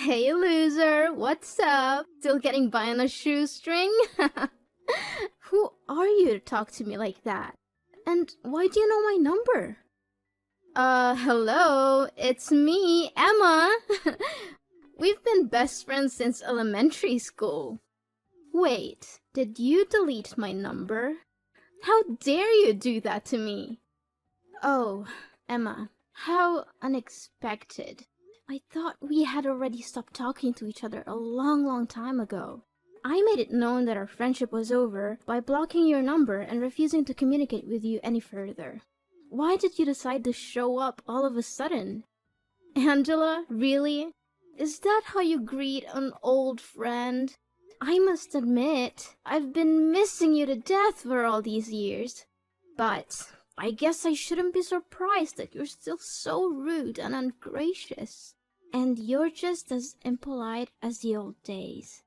Hey loser, what's up? Still getting by on a shoestring? Who are you to talk to me like that? And why do you know my number? Hello, it's me, Emma. We've been best friends since elementary school. Wait, did you delete my number? How dare you do that to me? Oh, Emma, how unexpected. I thought we had already stopped talking to each other a long time ago. I made it known that our friendship was over by blocking your number and refusing to communicate with you any further. Why did you decide to show up all of a sudden? Angela, really? Is that how you greet an old friend? I must admit, I've been missing you to death for all these years. But I guess I shouldn't be surprised that you're still so rude and ungracious. And you're just as impolite as the old days.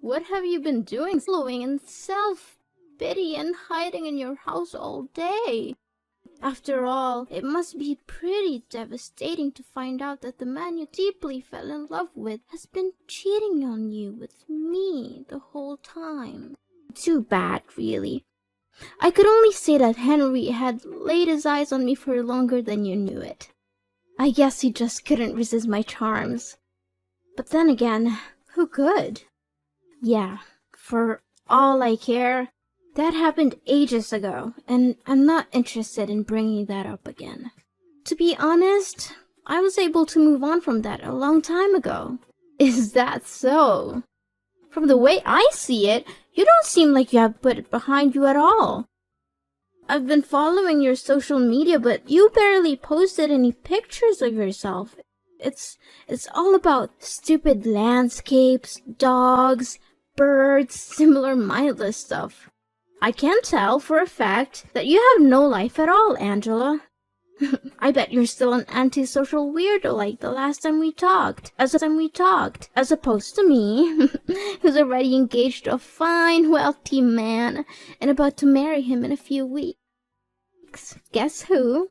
What have you been doing, flowing in self-pity and hiding in your house all day? After all, it must be pretty devastating to find out that the man you deeply fell in love with has been cheating on you with me the whole time. Too bad, really. I could only say that Henry had laid his eyes on me for longer than you knew it. I guess he just couldn't resist my charms. But then again, who could? Yeah, for all I care, that happened ages ago, and I'm not interested in bringing that up again. To be honest, I was able to move on from that a long time ago. Is that so? From the way I see it, you don't seem like you have put it behind you at all. I've been following your social media, but you barely posted any pictures of yourself. It's all about stupid landscapes, dogs, birds, similar mindless stuff. I can tell for a fact that you have no life at all, Angela. I bet you're still an antisocial weirdo like the last time we talked, as opposed to me, who's already engaged to a fine, wealthy man and about to marry him in a few weeks. Guess who?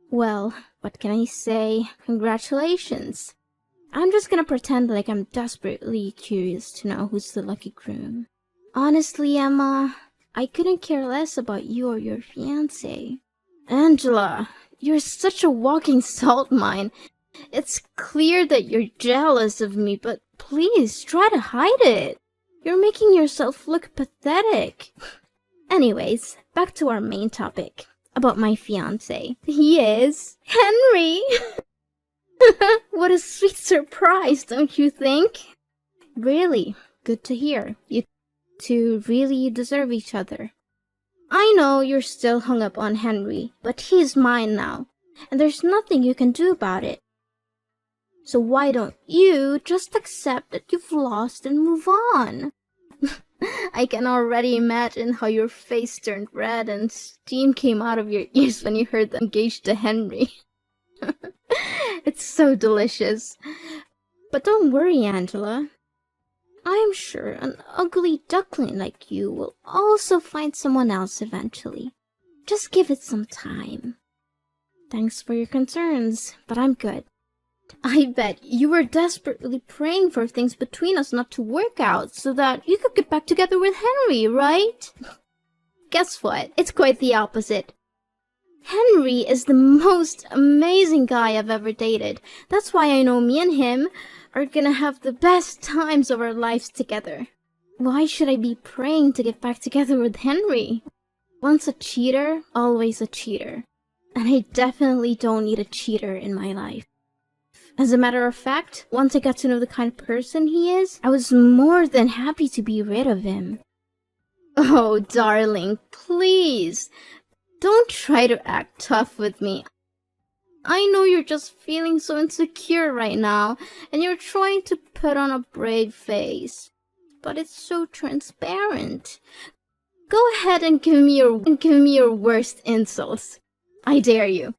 Well, what can I say? Congratulations. I'm just gonna pretend like I'm desperately curious to know who's the lucky groom. Honestly, Emma, I couldn't care less about you or your fiancé. Angela, you're such a walking salt mine. It's clear that you're jealous of me, but please try to hide it. You're making yourself look pathetic. Anyways, back to our main topic. About my fiancé. He is Henry! What a sweet surprise, don't you think? Really, good to hear. You two really deserve each other. I know you're still hung up on Henry, but he's mine now, and there's nothing you can do about it. So why don't you just accept that you've lost and move on? I can already imagine how your face turned red and steam came out of your ears when you heard them engaged to Henry. It's so delicious. But don't worry, Angela. I am sure an ugly duckling like you will also find someone else eventually. Just give it some time. Thanks for your concerns, but I'm good. I bet you were desperately praying for things between us not to work out so that you could get back together with Henry, right? Guess what? It's quite the opposite. Henry is the most amazing guy I've ever dated. That's why I know me and him are gonna have the best times of our lives together. Why should I be praying to get back together with Henry? Once a cheater, always a cheater. And I definitely don't need a cheater in my life. As a matter of fact, once I got to know the kind of person he is, I was more than happy to be rid of him. Oh, darling, please, don't try to act tough with me. I know you're just feeling so insecure right now, and you're trying to put on a brave face. But it's so transparent. Go ahead and give me your worst insults. I dare you.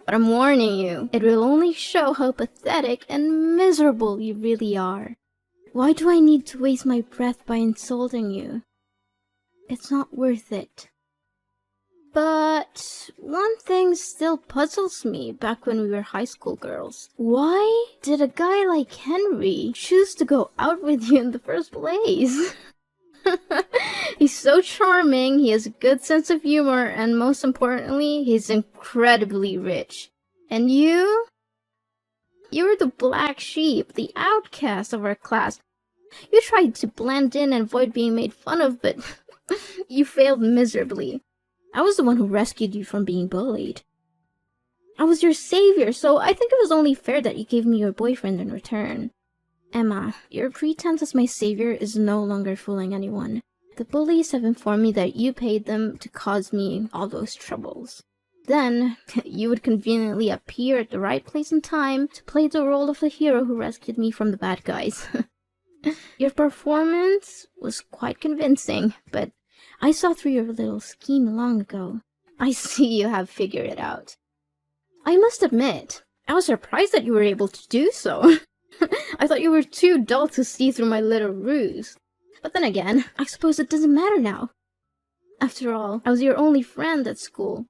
But I'm warning you, it will only show how pathetic and miserable you really are. Why do I need to waste my breath by insulting you? It's not worth it. But one thing still puzzles me back when we were high school girls. Why did a guy like Henry choose to go out with you in the first place? He's so charming, he has a good sense of humor, and most importantly, he's incredibly rich. And you? You're the black sheep, the outcast of our class. You tried to blend in and avoid being made fun of, but you failed miserably. I was the one who rescued you from being bullied. I was your savior, so I think it was only fair that you gave me your boyfriend in return. Emma, your pretense as my savior is no longer fooling anyone. The bullies have informed me that you paid them to cause me all those troubles. Then, you would conveniently appear at the right place and time to play the role of the hero who rescued me from the bad guys. Your performance was quite convincing, but I saw through your little scheme long ago. I see you have figured it out. I must admit, I was surprised that you were able to do so. I thought you were too dull to see through my little ruse. But then again, I suppose it doesn't matter now. After all, I was your only friend at school.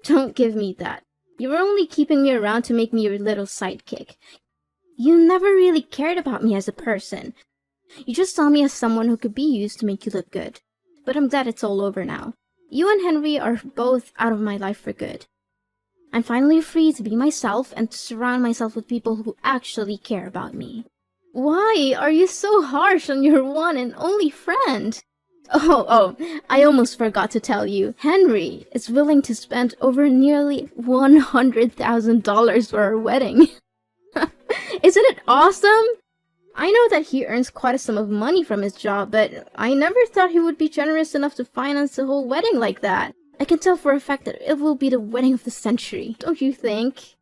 Don't give me that. You were only keeping me around to make me your little sidekick. You never really cared about me as a person. You just saw me as someone who could be used to make you look good. But I'm glad it's all over now. You and Henry are both out of my life for good. I'm finally free to be myself and to surround myself with people who actually care about me. Why are you so harsh on your one and only friend? Oh, I almost forgot to tell you. Henry is willing to spend over nearly $100,000 for our wedding. Isn't it awesome? I know that he earns quite a sum of money from his job, but I never thought he would be generous enough to finance the whole wedding like that. I can tell for a fact that it will be the wedding of the century, don't you think?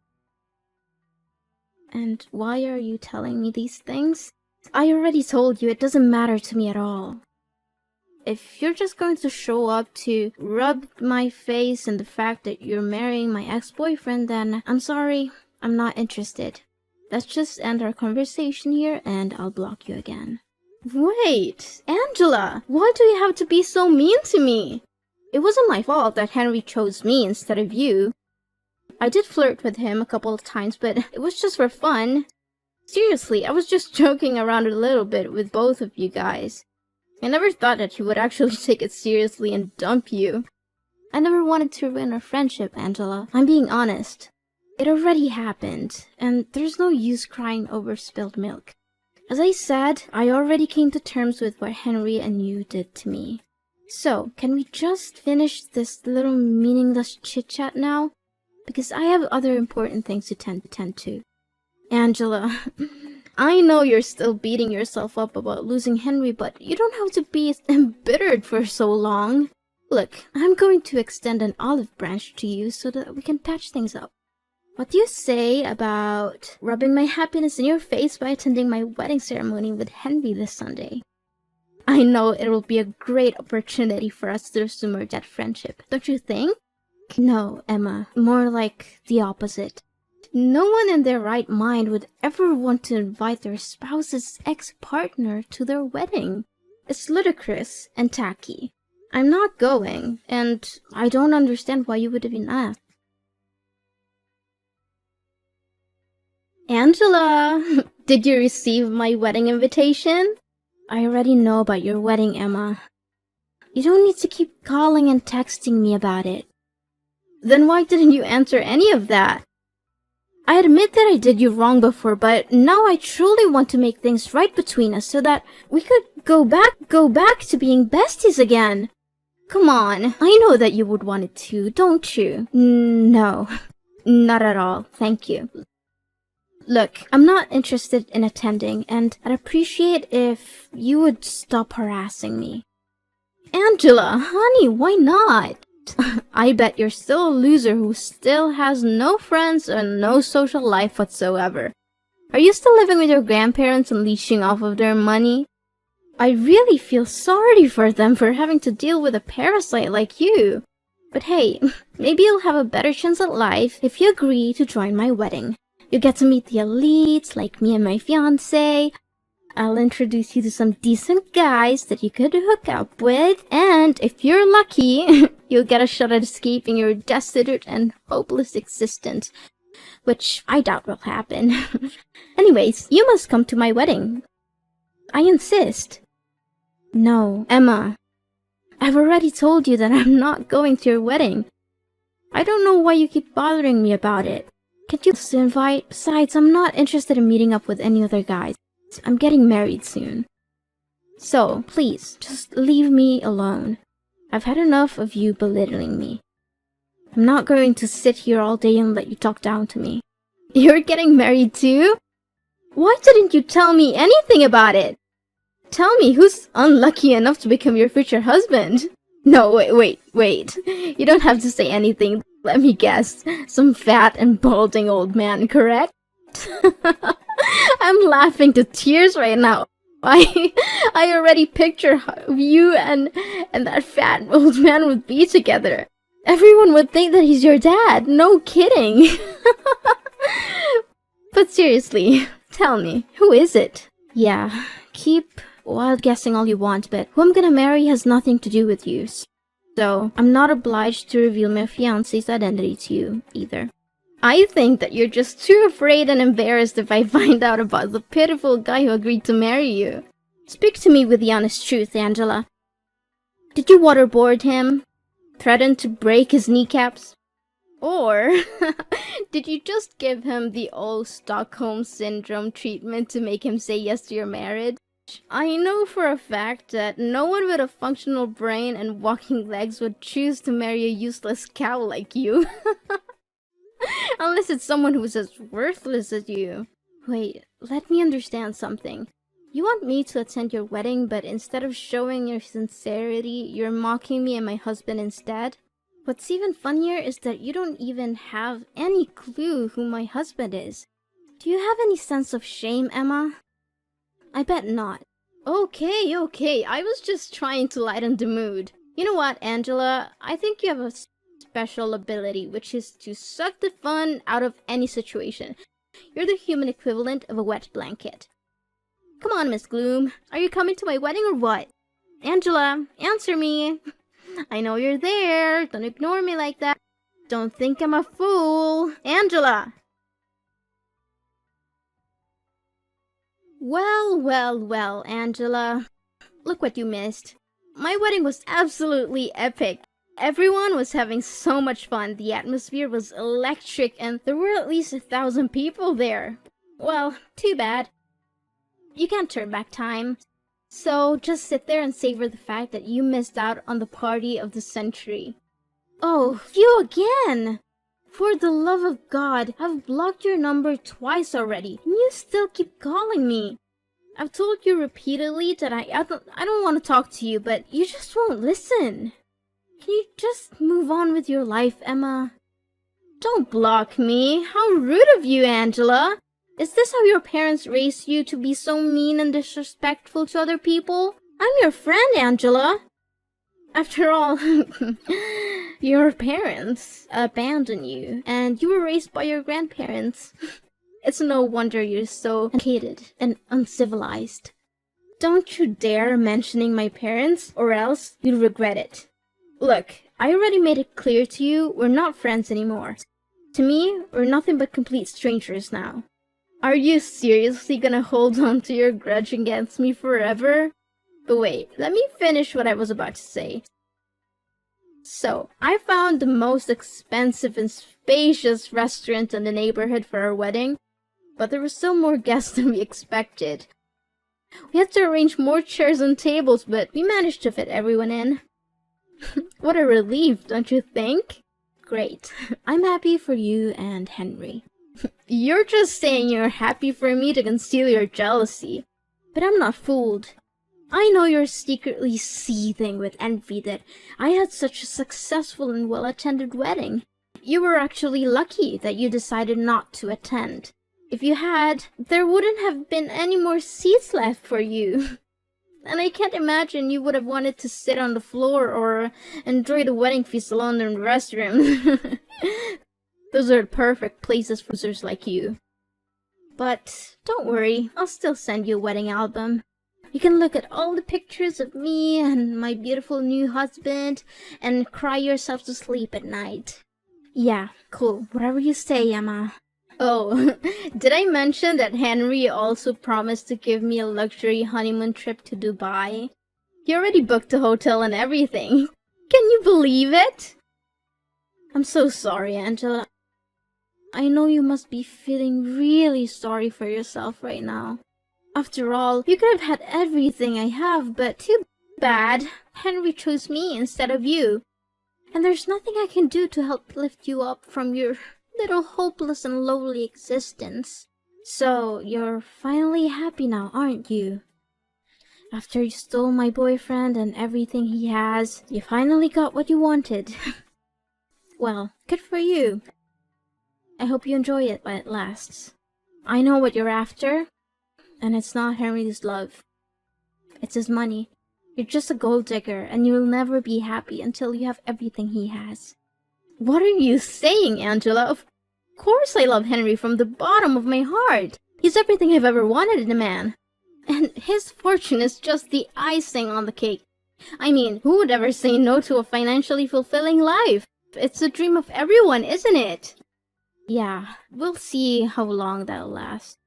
And why are you telling me these things? I already told you it doesn't matter to me at all. If you're just going to show up to rub my face in the fact that you're marrying my ex-boyfriend, then I'm sorry, I'm not interested. Let's just end our conversation here and I'll block you again. Wait, Angela, why do you have to be so mean to me? It wasn't my fault that Henry chose me instead of you. I did flirt with him a couple of times, but it was just for fun. Seriously, I was just joking around a little bit with both of you guys. I never thought that he would actually take it seriously and dump you. I never wanted to ruin our friendship, Angela. I'm being honest. It already happened, and there's no use crying over spilled milk. As I said, I already came to terms with what Henry and you did to me. So, can we just finish this little meaningless chit-chat now? Because I have other important things to tend to. Angela, I know you're still beating yourself up about losing Henry, but you don't have to be embittered for so long. Look, I'm going to extend an olive branch to you so that we can patch things up. What do you say about rubbing my happiness in your face by attending my wedding ceremony with Henry this Sunday? I know it will be a great opportunity for us to resume our dead friendship, don't you think? No, Emma, more like the opposite. No one in their right mind would ever want to invite their spouse's ex-partner to their wedding. It's ludicrous and tacky. I'm not going, and I don't understand why you would even ask. Angela, did you receive my wedding invitation? I already know about your wedding, Emma. You don't need to keep calling and texting me about it. Then why didn't you answer any of that? I admit that I did you wrong before, but now I truly want to make things right between us so that we could go back to being besties again. Come on, I know that you would want it too, don't you? No, not at all, thank you. Look, I'm not interested in attending, and I'd appreciate if you would stop harassing me. Angela, honey, why not? I bet you're still a loser who still has no friends and no social life whatsoever. Are you still living with your grandparents and leeching off of their money? I really feel sorry for them for having to deal with a parasite like you. But hey, maybe you'll have a better chance at life if you agree to join my wedding. You get to meet the elites like me and my fiancé. I'll introduce you to some decent guys that you could hook up with, and if you're lucky, you'll get a shot at escaping your destitute and hopeless existence, which I doubt will happen. Anyways, you must come to my wedding. I insist. No, Emma. I've already told you that I'm not going to your wedding. I don't know why you keep bothering me about it. Can't you just invite? Besides, I'm not interested in meeting up with any other guys. I'm getting married soon. So, please, just leave me alone. I've had enough of you belittling me. I'm not going to sit here all day and let you talk down to me. You're getting married too? Why didn't you tell me anything about it? Tell me who's unlucky enough to become your future husband. No, wait. You don't have to say anything. Let me guess. Some fat and balding old man, correct? I'm laughing to tears right now. I already picture how you and that fat old man would be together. Everyone would think that he's your dad. No kidding. But seriously, tell me, who is it? Yeah, keep wild guessing all you want, but who I'm gonna marry has nothing to do with you. So, I'm not obliged to reveal my fiancé's identity to you, either. I think that you're just too afraid and embarrassed if I find out about the pitiful guy who agreed to marry you. Speak to me with the honest truth, Angela. Did you waterboard him? Threaten to break his kneecaps? Or did you just give him the old Stockholm Syndrome treatment to make him say yes to your marriage? I know for a fact that no one with a functional brain and walking legs would choose to marry a useless cow like you. Unless it's someone who's as worthless as you. Wait, let me understand something. You want me to attend your wedding, but instead of showing your sincerity, you're mocking me and my husband instead? What's even funnier is that you don't even have any clue who my husband is. Do you have any sense of shame, Emma? I bet not. Okay, I was just trying to lighten the mood. You know what, Angela? I think you have a special ability, which is to suck the fun out of any situation. You're the human equivalent of a wet blanket. Come on, Miss Gloom. Are you coming to my wedding or what? Angela, answer me. I know you're there. Don't ignore me like that. Don't think I'm a fool. Angela! Well, Angela. Look what you missed. My wedding was absolutely epic. Everyone was having so much fun. The atmosphere was electric and there were at least 1,000 people there. Well, too bad. You can't turn back time. So just sit there and savor the fact that you missed out on the party of the century. Oh, you again! For the love of God, I've blocked your number twice already, and you still keep calling me. I've told you repeatedly that I don't want to talk to you, but you just won't listen. Can you just move on with your life, Emma? Don't block me. How rude of you, Angela. Is this how your parents raised you, to be so mean and disrespectful to other people? I'm your friend, Angela. After all, your parents abandoned you, and you were raised by your grandparents. It's no wonder you're so educated and uncivilized. Don't you dare mentioning my parents, or else you'll regret it. Look, I already made it clear to you, we're not friends anymore. To me, we're nothing but complete strangers now. Are you seriously gonna hold on to your grudge against me forever? But wait, let me finish what I was about to say. So, I found the most expensive and spacious restaurant in the neighborhood for our wedding, but there were still more guests than we expected. We had to arrange more chairs and tables, but we managed to fit everyone in. What a relief, don't you think? Great. I'm happy for you and Henry. You're just saying you're happy for me to conceal your jealousy. But I'm not fooled. I know you're secretly seething with envy that I had such a successful and well-attended wedding. You were actually lucky that you decided not to attend. If you had, there wouldn't have been any more seats left for you. And I can't imagine you would have wanted to sit on the floor or enjoy the wedding feast alone in the restroom. Those are the perfect places for losers like you. But don't worry, I'll still send you a wedding album. You can look at all the pictures of me and my beautiful new husband and cry yourself to sleep at night. Yeah, cool. Whatever you say, Emma. Oh, did I mention that Henry also promised to give me a luxury honeymoon trip to Dubai? He already booked the hotel and everything. Can you believe it? I'm so sorry, Angela. I know you must be feeling really sorry for yourself right now. After all, you could have had everything I have, but too bad. Henry chose me instead of you. And there's nothing I can do to help lift you up from your little hopeless and lowly existence. So, you're finally happy now, aren't you? After you stole my boyfriend and everything he has, you finally got what you wanted. Well, good for you. I hope you enjoy it while it lasts. I know what you're after, and it's not Henry's love. It's his money. You're just a gold digger, and you'll never be happy until you have everything he has. What are you saying, Angela? Of course I love Henry from the bottom of my heart. He's everything I've ever wanted in a man. And his fortune is just the icing on the cake. I mean, who would ever say no to a financially fulfilling life? It's a dream of everyone, isn't it? Yeah, we'll see how long that'll last.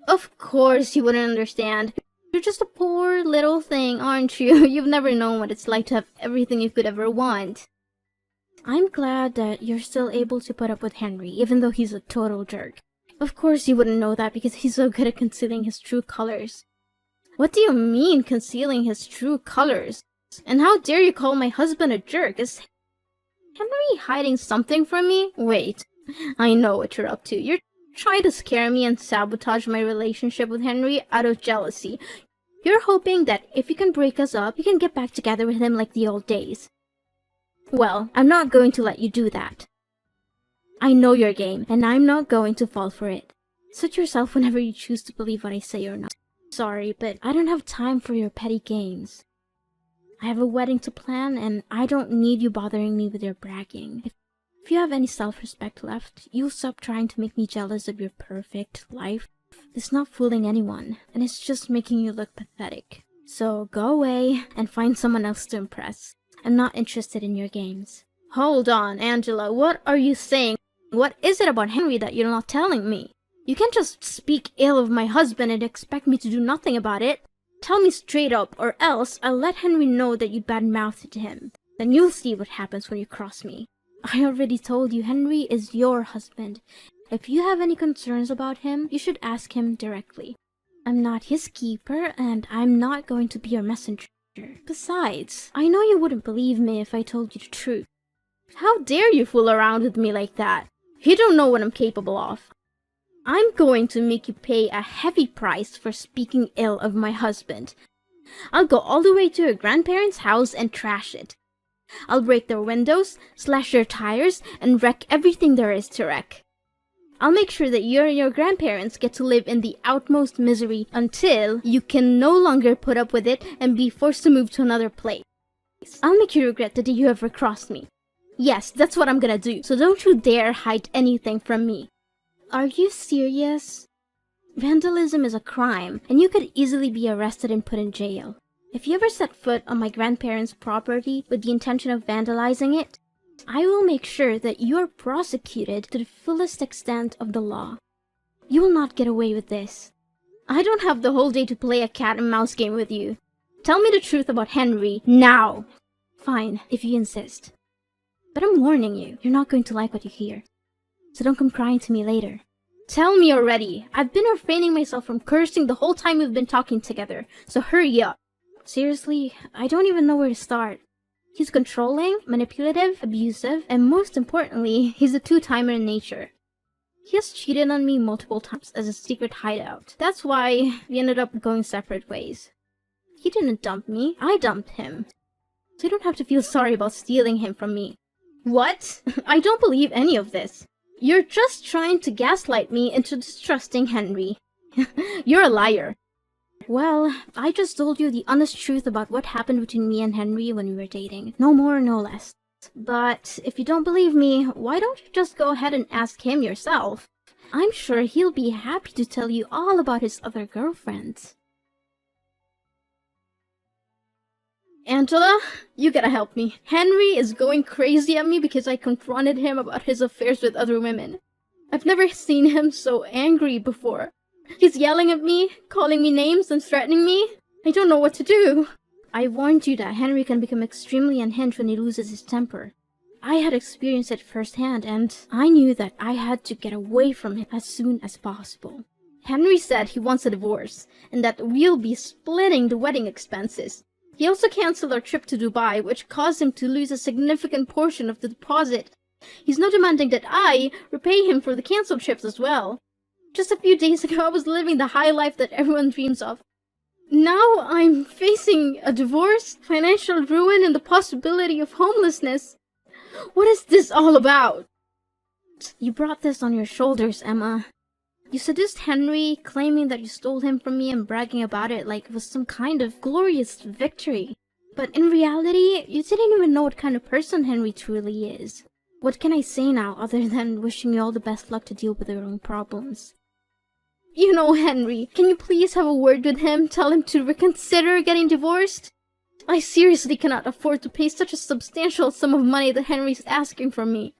Of course you wouldn't understand. You're just a poor little thing, aren't you? You've never known what it's like to have everything you could ever want. I'm glad that you're still able to put up with Henry, even though he's a total jerk. Of course you wouldn't know that because he's so good at concealing his true colors. What do you mean, concealing his true colors? And how dare you call my husband a jerk? Is Henry hiding something from me? Wait, I know what you're up to. You're trying to scare me and sabotage my relationship with Henry out of jealousy. You're hoping that if you can break us up, you can get back together with him like the old days. Well, I'm not going to let you do that. I know your game, and I'm not going to fall for it. Suit yourself whenever you choose to believe what I say or not. Sorry, but I don't have time for your petty games. I have a wedding to plan, and I don't need you bothering me with your bragging. If you have any self-respect left, you'll stop trying to make me jealous of your perfect life. It's not fooling anyone, and it's just making you look pathetic. So go away and find someone else to impress. I'm not interested in your games. Hold on, Angela, what are you saying? What is it about Henry that you're not telling me? You can't just speak ill of my husband and expect me to do nothing about it. Tell me straight up, or else I'll let Henry know that you bad-mouthed him. Then you'll see what happens when you cross me. I already told you Henry is your husband. If you have any concerns about him, you should ask him directly. I'm not his keeper, and I'm not going to be your messenger. Besides, I know you wouldn't believe me if I told you the truth. How dare you fool around with me like that? You don't know what I'm capable of. I'm going to make you pay a heavy price for speaking ill of my husband. I'll go all the way to your grandparents' house and trash it. I'll break their windows, slash their tires, and wreck everything there is to wreck. I'll make sure that you and your grandparents get to live in the utmost misery until you can no longer put up with it and be forced to move to another place. I'll make you regret the day you ever crossed me. Yes, that's what I'm gonna do, so don't you dare hide anything from me. Are you serious? Vandalism is a crime, and you could easily be arrested and put in jail. If you ever set foot on my grandparents' property with the intention of vandalizing it, I will make sure that you are prosecuted to the fullest extent of the law. You will not get away with this. I don't have the whole day to play a cat and mouse game with you. Tell me the truth about Henry, now! Fine, if you insist. But I'm warning you, you're not going to like what you hear. So don't come crying to me later. Tell me already! I've been refraining myself from cursing the whole time we've been talking together, so hurry up. Seriously, I don't even know where to start. He's controlling, manipulative, abusive, and most importantly, he's a two-timer in nature. He has cheated on me multiple times as a secret hideout. That's why we ended up going separate ways. He didn't dump me, I dumped him. So you don't have to feel sorry about stealing him from me. What? I don't believe any of this. You're just trying to gaslight me into distrusting Henry. You're a liar. Well, I just told you the honest truth about what happened between me and Henry when we were dating. No more, no less. But if you don't believe me, why don't you just go ahead and ask him yourself? I'm sure he'll be happy to tell you all about his other girlfriends. Angela, you gotta help me. Henry is going crazy at me because I confronted him about his affairs with other women. I've never seen him so angry before. He's yelling at me, calling me names, and threatening me. I don't know what to do. I warned you that Henry can become extremely unhinged when he loses his temper. I had experienced it firsthand, and I knew that I had to get away from him as soon as possible. Henry said he wants a divorce, and that we'll be splitting the wedding expenses. He also canceled our trip to Dubai, which caused him to lose a significant portion of the deposit. He's now demanding that I repay him for the canceled trips as well. Just a few days ago, I was living the high life that everyone dreams of. Now I'm facing a divorce, financial ruin, and the possibility of homelessness. What is this all about? You brought this on your shoulders, Emma. You seduced Henry, claiming that you stole him from me and bragging about it like it was some kind of glorious victory. But in reality, you didn't even know what kind of person Henry truly is. What can I say now other than wishing you all the best luck to deal with your own problems? You know Henry, can you please have a word with him? Tell him to reconsider getting divorced? I seriously cannot afford to pay such a substantial sum of money that Henry's asking from me.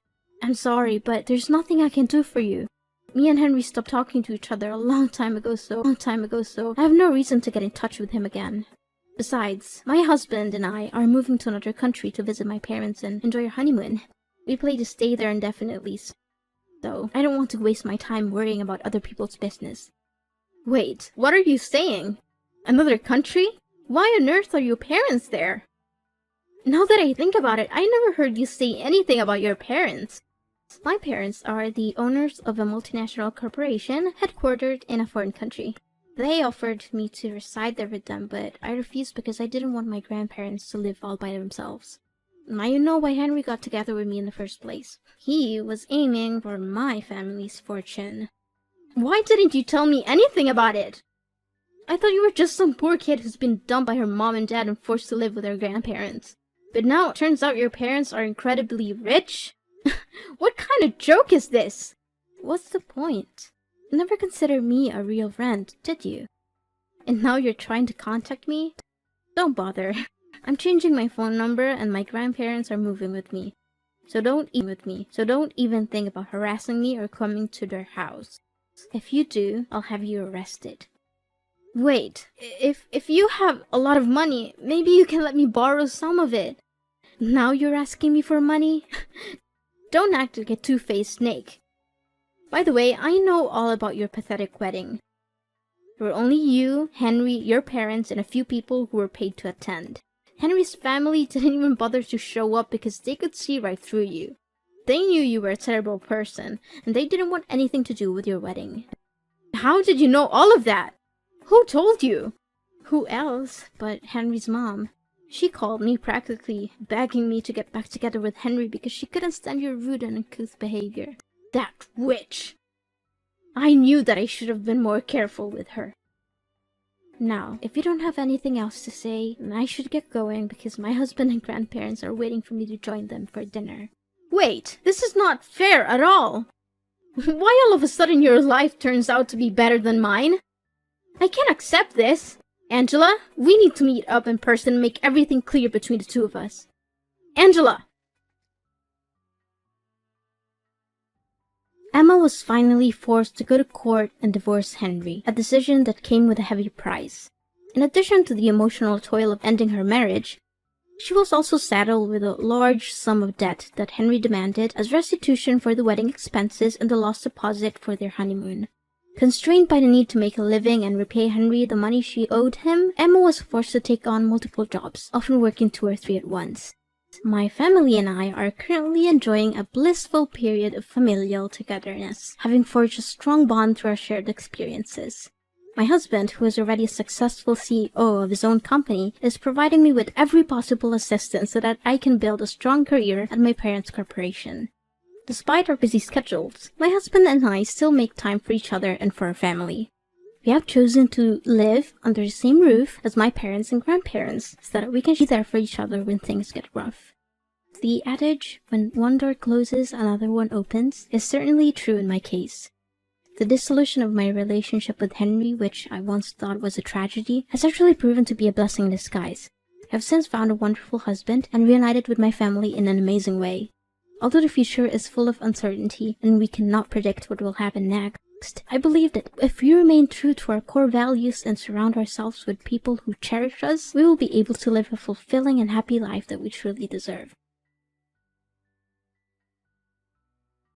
I'm sorry, but there's nothing I can do for you. Me and Henry stopped talking to each other a long time ago, so I have no reason to get in touch with him again. Besides, my husband and I are moving to another country to visit my parents and enjoy our honeymoon. We plan to stay there indefinitely, so I don't want to waste my time worrying about other people's business. Wait, what are you saying? Another country? Why on earth are your parents there? Now that I think about it, I never heard you say anything about your parents. My parents are the owners of a multinational corporation headquartered in a foreign country. They offered me to reside there with them, but I refused because I didn't want my grandparents to live all by themselves. Now you know why Henry got together with me in the first place. He was aiming for my family's fortune. Why didn't you tell me anything about it? I thought you were just some poor kid who's been dumped by her mom and dad and forced to live with her grandparents. But now it turns out your parents are incredibly rich? What kind of joke is this? What's the point? You never considered me a real friend, did you? And now you're trying to contact me? Don't bother. I'm changing my phone number and my grandparents are moving with me. So don't even think about harassing me or coming to their house. If you do, I'll have you arrested. Wait, if you have a lot of money, maybe you can let me borrow some of it. Now you're asking me for money? Don't act like a two-faced snake. By the way, I know all about your pathetic wedding. There were only you, Henry, your parents, and a few people who were paid to attend. Henry's family didn't even bother to show up because they could see right through you. They knew you were a terrible person, and they didn't want anything to do with your wedding. How did you know all of that? Who told you? Who else but Henry's mom? She called me practically begging me to get back together with Henry because she couldn't stand your rude and uncouth behavior. That witch! I knew that I should have been more careful with her. Now, if you don't have anything else to say, then I should get going because my husband and grandparents are waiting for me to join them for dinner. Wait, this is not fair at all! Why all of a sudden your life turns out to be better than mine? I can't accept this! Angela, we need to meet up in person and make everything clear between the two of us. Angela! Emma was finally forced to go to court and divorce Henry, a decision that came with a heavy price. In addition to the emotional toil of ending her marriage, she was also saddled with a large sum of debt that Henry demanded as restitution for the wedding expenses and the lost deposit for their honeymoon. Constrained by the need to make a living and repay Henry the money she owed him, Emma was forced to take on multiple jobs, often working 2 or 3 at once. My family and I are currently enjoying a blissful period of familial togetherness, having forged a strong bond through our shared experiences. My husband, who is already a successful CEO of his own company, is providing me with every possible assistance so that I can build a strong career at my parents' corporation. Despite our busy schedules, my husband and I still make time for each other and for our family. We have chosen to live under the same roof as my parents and grandparents so that we can be there for each other when things get rough. The adage, when one door closes, another one opens, is certainly true in my case. The dissolution of my relationship with Henry, which I once thought was a tragedy, has actually proven to be a blessing in disguise. I have since found a wonderful husband and reunited with my family in an amazing way. Although the future is full of uncertainty and we cannot predict what will happen next, I believe that if we remain true to our core values and surround ourselves with people who cherish us, we will be able to live a fulfilling and happy life that we truly deserve.